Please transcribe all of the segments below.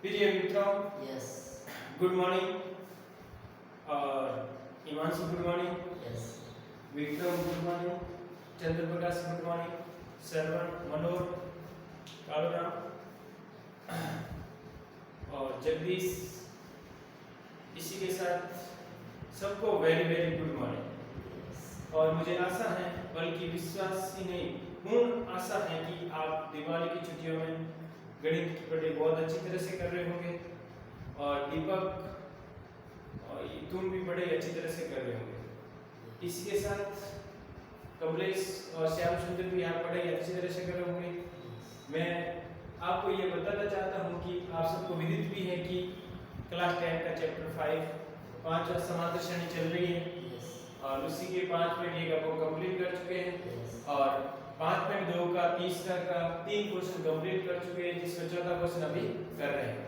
प्रिय मित्रों, yes good morning. और Himanshu good morning, yes Vikram good morning, Chandraprakash good morning, Shravan, Manohar, Kaluram और जगदीश। इसी के साथ सबको वेरी वेरी गुड मॉर्निंग। और मुझे आशा है, बल्कि विश्वास ही नहीं, पूर्ण आशा है कि आप दिवाली की छुट्टियों में गणित की पढ़ाई बहुत अच्छी तरह से कर रहे होंगे। और दीपक और तुम भी बड़े अच्छी तरह से कर रहे होंगे। इसी के साथ कमलेश और श्याम सुंदर भी यहाँ पढ़ाई अच्छी तरह से कर रहे होंगे। मैं आपको ये बताना चाहता हूँ कि आप सबको विदित भी है कि क्लास 10 का चैप्टर 5 पांचवा समांतर श्रेणी चल रही है और उसी के 5.1 अब कंप्लीट कर चुके हैं और 5.2 का तीसरा का 3 क्वेश्चन कंप्लीट कर चुके हैं, जिसमें चौथा क्वेश्चन अभी कर रहे हैं।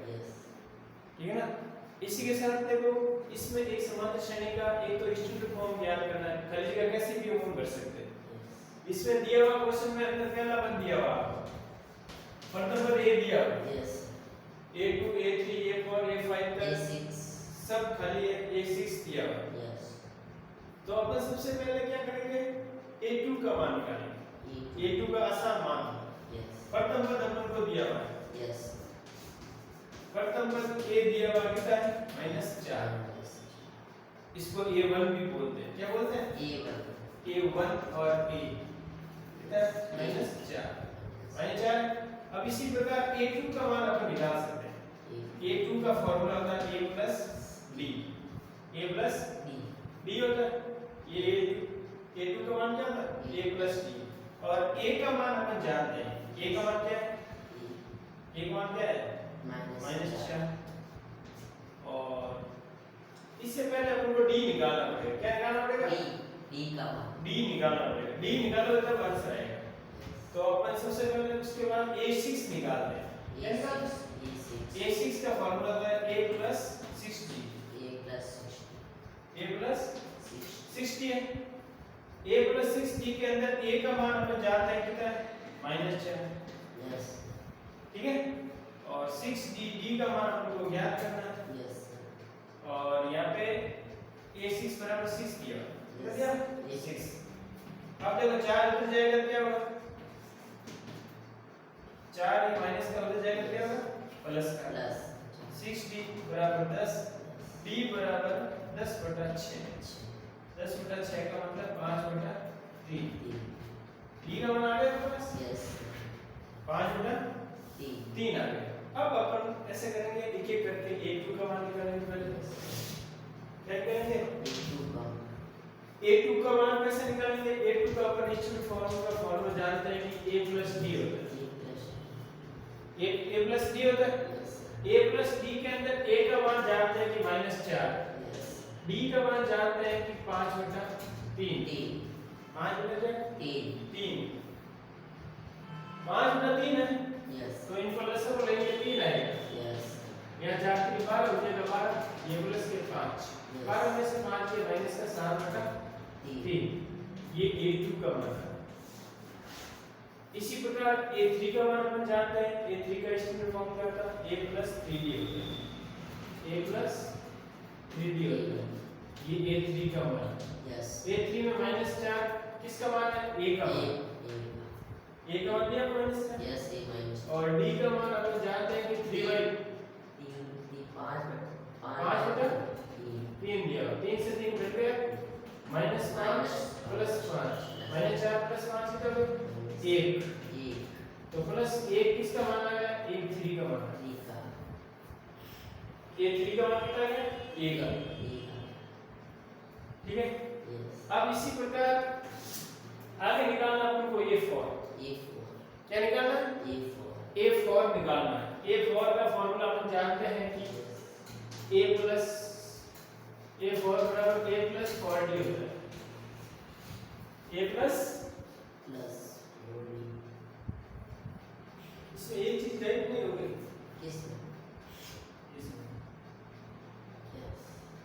ठीक है ना। इसी के साथ देखो, इसमें एक समांतर श्रेणी का एक तो स्टूडेंट फॉर्म ज्ञान करना है, खाली जगह कैसे भी ओपन कर सकते हैं। इसमें दिया हुआ क्वेश्चन में अंदर पहला पद दिया हुआ पद नंबर ए दिया हुआ A2 A3 A4 A5 तक सब खाली है, A6 दिया हुआ। तो अपन सबसे पहले क्या करेंगे, A2 का मान निकालेंगे। A2 का आसान मान प्रथम पद अपन को दिया हुआ है। प्रथम पद A दिया हुआ कितना है, -4। इसको A1 भी बोलते हैं। क्या बोलते हैं? A1 और A कितना है, -4। अब इसी प्रकार A2 का मान अपन निकाल सकते हैं। A2 का फॉर्मूला होता है A प्लस D होता है। ये A2 का मान क्या होता है, A प्लस D। और A का मान अपन जानते हैं। A का मान क्या है, A का मान क्या है, -4। और इससे पहले अपन को D निकालना पड़ेगा। क्या निकालना पड़ेगा? D निकालना पड़ेगा। D निकालोगे तब आंसर आएगा। तो अपन सबसे पहले उसके बाद A6 निकालते हैं। क्या निकालते हैं? A6 का फॉर्मूला होता है A प्लस 60। A प्लस 60 है। A प्लस 60 के अंदर A का मान अपन जानते हैं कितना है, -4। ठीक है। और 6D का मान अपन को ज्ञात करना है। और यहाँ पे A6 बराबर 6 दिया, कितना दिया, 6। अब देखो 4 उधर जाएगा क्या होगा, 4 माइनस का उधर जाएगा क्या होगा, प्लस का। 6D बराबर 10, D बराबर 10/6। 10/6 का मतलब 5/3। D का मान आ गया आपके पास, 5/3 आ गया। अब अपन ऐसे करेंगे, एक एक करके A2 का मान निकालेंगे। पहले क्या करेंगे, A2 का मान कैसे निकालेंगे? A2 का अपन स्टूडेंट फॉर्मूला जानते हैं कि A प्लस D होता है। A प्लस D होता है। A प्लस D के अंदर A का मान जानते हैं कि -4, D का मान जानते हैं कि 5/3। 5/3 5/3 है। तो इनको लसा को लेंगे 3 आएगा। यहाँ 4 की 12 हो जाएगा 12, ये प्लस के 5, 12 में से 5 के माइनस का 7/3। ये A2 का मान है। इसी प्रकार A3 का मान अपन जानते हैं। A3 का स्टूडेंट फॉर्म क्या होता है, A प्लस 3D होता है। A प्लस 3D होता है। ये A3 का मान है। A3 में -4 किसका मान है, A का मान। A का मान दिया -4। और D का मान अपन जानते हैं कि 3/5 दिया। 3 से 3 घट गया, -5 प्लस 5, -4 प्लस 5 कितना हो गया, 1। तो प्लस 1 किसका मान आ गया, A3 का मान। A3 का मान कितना है, A का। ठीक है। अब इसी प्रकार आगे निकालना अपन को A4। क्या निकालना है, A4 निकालना है। A4 का फॉर्मूला अपन जानते हैं कि A4 बराबर A प्लस 4D होता है। A प्लस, इसमें एक चीज टाइप नहीं हो गई,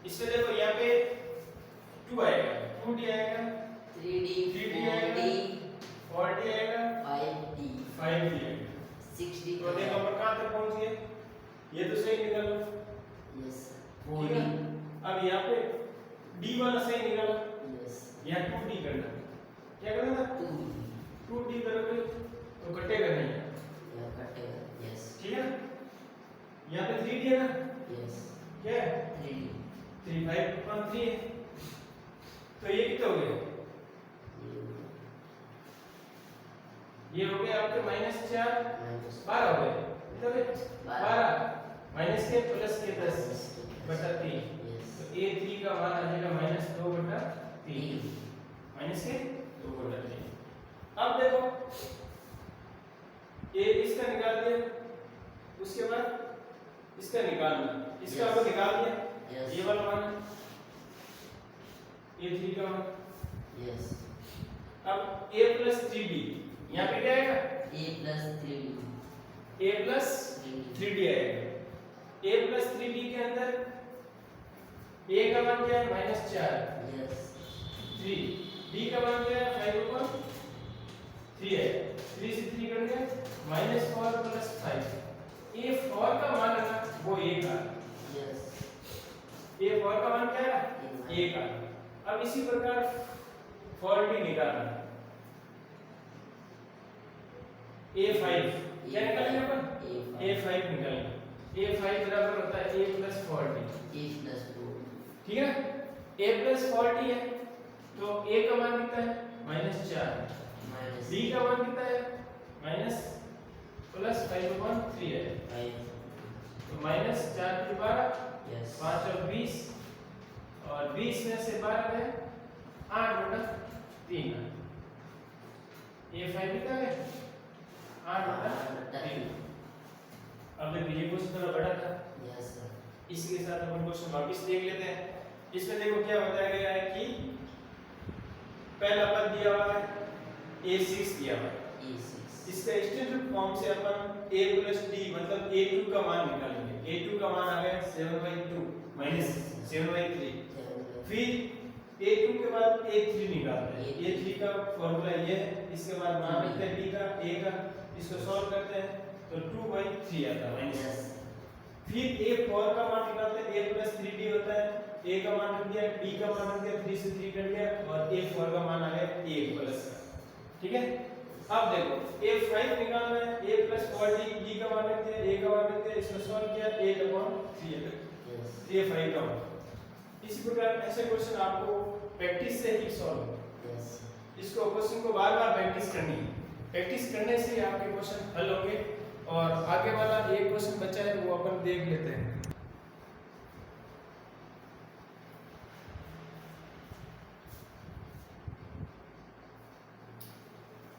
इसमें देखो यहाँ पे 2 आएगा, 2D आएगा, 3D आएगा, 4D आएगा, 5D आएगा। 60 तो देखो अपन कहाँ तक पहुँच गए, ये तो सही निकाला। यस ठीक है, अब यहाँ पे डी वाला सही निकाला, यस यहाँ 2d करना, क्या करना था 2d करोगे तो कटेगा नहीं, यह कटेगा। यस ठीक है ना, यहाँ पे 3d है ना, यस क्या है 3D 3 5 3 है, तो ये कितना हो गया, ये हो गया आपके -4 12 हो गए, कितना हो गया 12 माइनस के प्लस के 10 बटा 3, तो a3 का मान आ जाएगा -2 बटा 3, माइनस के 2 बटा 3। अब देखो ये इसका निकाल दिया, उसके बाद इसका निकालना, इसका अब निकाल दिया, ये वाला मान a3 का मान, यस अब a + 3d यहाँ पे क्या आएगा a + 3d a + 3d आएगा, a + 3d के अंदर a का मान क्या है -4, यस 3 d का मान क्या है 5/3 है, 3 से 3 कट गया -4 + 5, a 4 का मान है ना वो a का, यस a 4 का मान क्या है a का। अब इसी प्रकार 4d निकालना, a5 क्या निकालेंगे अपन a5 निकालेंगे, a5 बराबर होता है a + 4d, a + 2 ठीक है, a + 4d है तो a का मान कितना है -4, d का मान कितना है +5/3 है, तो -4 × 12 यस 5 और 20, और 20 में से 12 गए 8/3, a5 कितना है 8/3। अब देखिए ये क्वेश्चन थोड़ा बड़ा था, यस सर इसके साथ अपन क्वेश्चन वापस देख लेते हैं। इसमें देखो क्या बताया गया है कि पहला पद दिया हुआ है a6 दिया हुआ है, a6 इसका स्टैंडर्ड फॉर्म से अपन a + d मतलब a2 का मान निकालेंगे, a2 का मान आ गया 7/2 -7/3, फिर a2 के बाद a3 निकालते हैं, a3 का फॉर्मूला ये है, इसके बाद मान लेते हैं d का a का, इसको सॉल्व करते हैं तो 2/3 आता है माइनस, फिर a4 का मान निकालते हैं, a + 3d होता है, a का मान रख दिया, d का मान रख दिया, 3 से 3 कट गया और a4 का मान आ गया a प्लस का, ठीक है। अब देखो a5 निकालना है, a + 4d, d का मान रख दिया, a का मान रख दिया, इसको सॉल्व किया 8/3 यस a5 का मान। इसी प्रकार ऐसे क्वेश्चन आपको प्रैक्टिस से ही सॉल्व होंगे, यस इसको क्वेश्चन को बार-बार प्रैक्टिस करनी है, प्रैक्टिस करने से ही आपके क्वेश्चन हल होंगे। और आगे वाला एक क्वेश्चन बचा है वो अपन देख लेते हैं।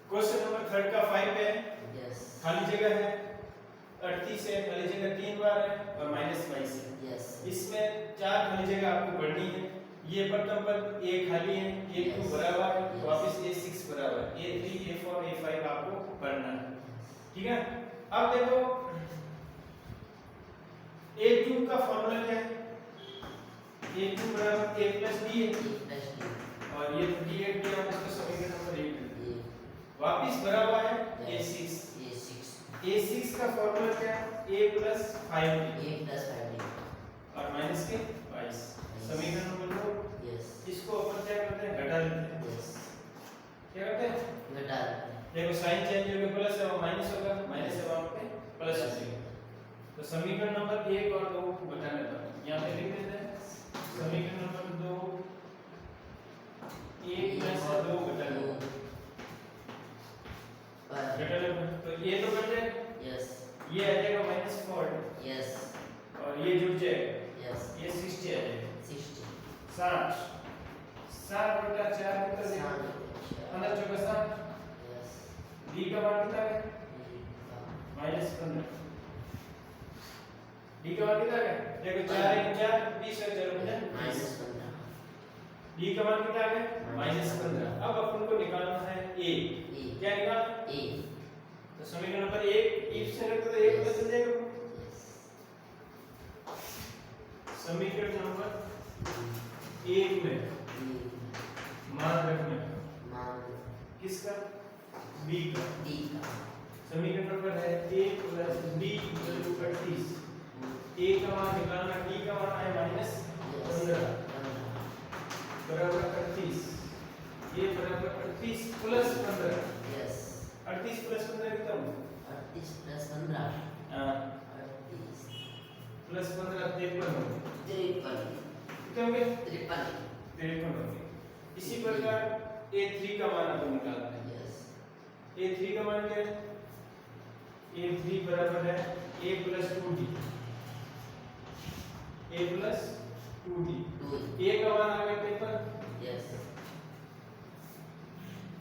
क्वेश्चन नंबर 3 का 5 है, यस खाली जगह है 38 है, खाली जगह 3 बार है और -22 है, यस इसमें 4 खाली जगह आपको भरनी है। ये प्रथम पद a खाली है, a2 भरा हुआ है, वापस a6 भरा हुआ है, a3 a4 a5 आपको भरना है, ठीक है। अब देखो a2 का फॉर्मूला क्या है, a2 बराबर a + d है, और ये d है, d हम इसको समीकरण नंबर 1 लिखते हैं, वापस भरा हुआ है a6, a6 का फॉर्मूला क्या है a + 5d और माइनस के 22, समीकरण नंबर 2, यस इसको अपन क्या करते हैं घटा देते हैं, यस क्या करते हैं घटा देखो साइन चेंज होगा, प्लस है वो माइनस होगा, माइनस है वहां पे प्लस हो जाएगा, तो समीकरण नंबर 1 और 2 को घटाने पर यहां पे लिख देते हैं समीकरण नंबर 2 1 + 2 घटाने पर तो ये तो घट जाएगा, यस ये आ जाएगा -4 यस और ये जुड़ जाएगा, यस ये 60 आ जाएगा, 60 60 7/4 कितना देगा, अंदर चौका 7, यस d का मान कितना है -15, d का मान कितना है देखो 4 × 4 20 और 4 × 15 d का मान कितना है -15। अब अपन को निकालना है a, क्या निकालना a तो समीकरण नंबर 1 if से रखते तो 1 पता चल जाएगा, समीकरण नंबर 1 में मान रखना किसका b का, समीकरण नंबर है a + d = 38 ए का मान निकालना, डी का मान है -15 बराबर 38, ये बराबर 38 प्लस 15, Yes. 38 प्लस 15 कितना होगा? 38 plus 15. हाँ 38. प्लस 15 53 होगा, 53. कितने होंगे? 53. 53 होंगे। इसी प्रकार A3 का मान अपन निकालते हैं। Yes. A3 का मान क्या है? A3 बराबर है A plus 2D, A plus 2D। 2. A का मान आ गया 53, Yes.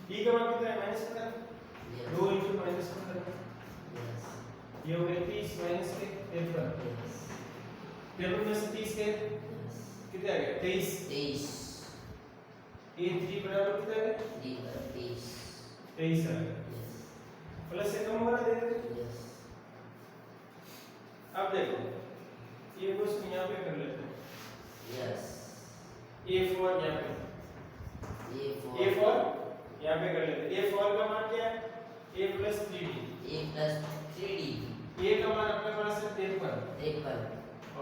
D का मान कितना है? -15, Yes. 2 into -15, Yes. ये हो गया 30 माइनस के 53, Yes. 53 में से 30 के Yes. कितने आ गए? 23। 23. A3 बराबर कितना है? D पर 23. 23 आ गया। Yes. प्लस से कम हो रहा है, देखो। Yes. अब देखो, ये क्वेश्चन यहाँ पे कर लेते हैं। Yes. A4 यहाँ पे, A4. A4 यहाँ पे कर लेते हैं। A4 का मान क्या है? A plus 3D। A plus 3D. A का मान अपने पास है 53 53.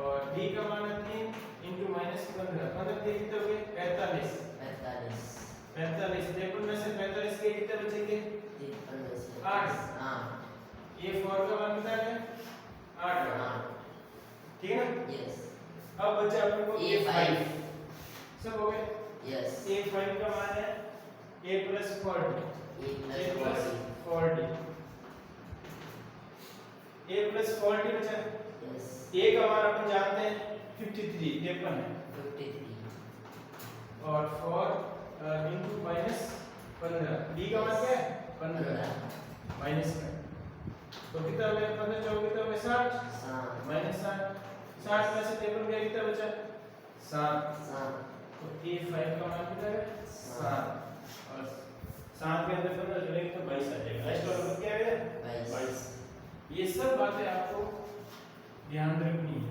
और D का मान है 3 into -15, मतलब ये कितने हो गए? 45। 45. 45, 53 में से 45 के कितने बचेंगे? 53 में से 8। हाँ A4 का मान कितना है? 8 है। हाँ ठीक है ना? yes अब बचा अपन को A5। सब हो गए? yes A5 का मान है A plus 40, A A plus plus 40 40, A plus 40 बचा। yes A का मान अपन जानते हैं 53, 53 है 53 और 4 into -15, D का मान क्या है? 15 माइनस में, तो कितना हो गया? 15 चौके कितना हो गया? 60 7 -60, 60 में से 53 गया, कितना बचा? 7। 7 तो A5 का मान कितना है? 7 और 7 के अंदर 15 जोड़ेंगे तो 22 आ जाएगा। लास्ट वाला क्या है? 22। ये सब बातें आपको ध्यान रखनी है,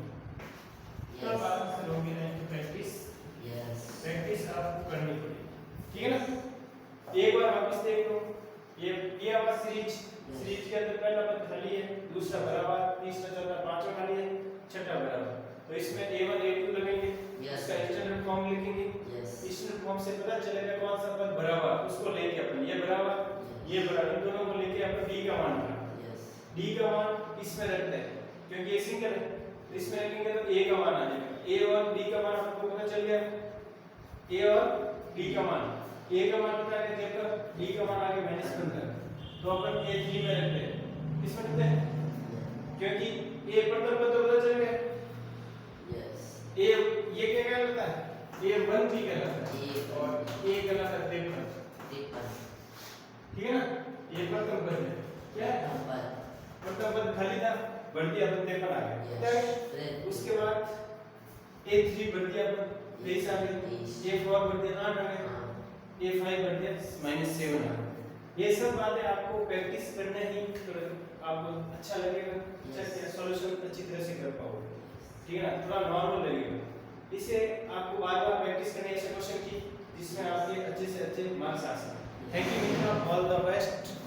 तब आराम से लोगे नहीं तो प्रैक्टिस आपको करनी पड़ेगी। ठीक है ना? एक बार वापस देख लो, ये आवाज सीरीज के अंदर पहला पद खाली है, दूसरा बराबर, तीसरा चौथा पांचवा खाली है, छठा बराबर। तो इसमें A1 A2 लगेंगे, इसका स्टैंडर्ड फॉर्म लिखेंगे। स्टैंडर्ड फॉर्म से पता चलेगा कौन सा पद बराबर, उसको लेके अपन ये बराबर इन दोनों को लेके अपन D का मान निकालेंगे। D का मान इसमें रखते हैं क्योंकि ये सिंगल है, तो इसमें रखेंगे तो A का मान आ जाएगा। A और D का मान आपको पता चल गया, A और D का मान, A का मान पता है देखो, D का मान आ गया -15, तो अपन A3 में रखते हैं, इसमें रखते हैं क्योंकि A प्रथम पद तो पता चल गया। A ये क्या कहलाता है? A1 भी कहलाता है और A कहलाता है 53। ठीक है ना? ये प्रथम पद है, क्या है? प्रथम पद खाली था, बढ़ दिया तो 53 आ गया, क्या है? उसके बाद A3 बढ़ दिया अपन 23 आ गया, A4 बढ़ दिया 8 आ गया, A5 बढ़ दिया -7 आ गया। ये सब बातें आपको प्रैक्टिस करने ही तो आपको अच्छा लगेगा, अच्छा सॉल्यूशन अच्छी तरह से कर पाओगे। ठीक है ना? थोड़ा नॉर्मल लगेगा, इसे आपको बार-बार प्रैक्टिस करनी है ऐसे क्वेश्चन की जिसमें आपके अच्छे से अच्छे मार्क्स आ सकें। थैंक यू मित्रों, ऑल द बेस्ट।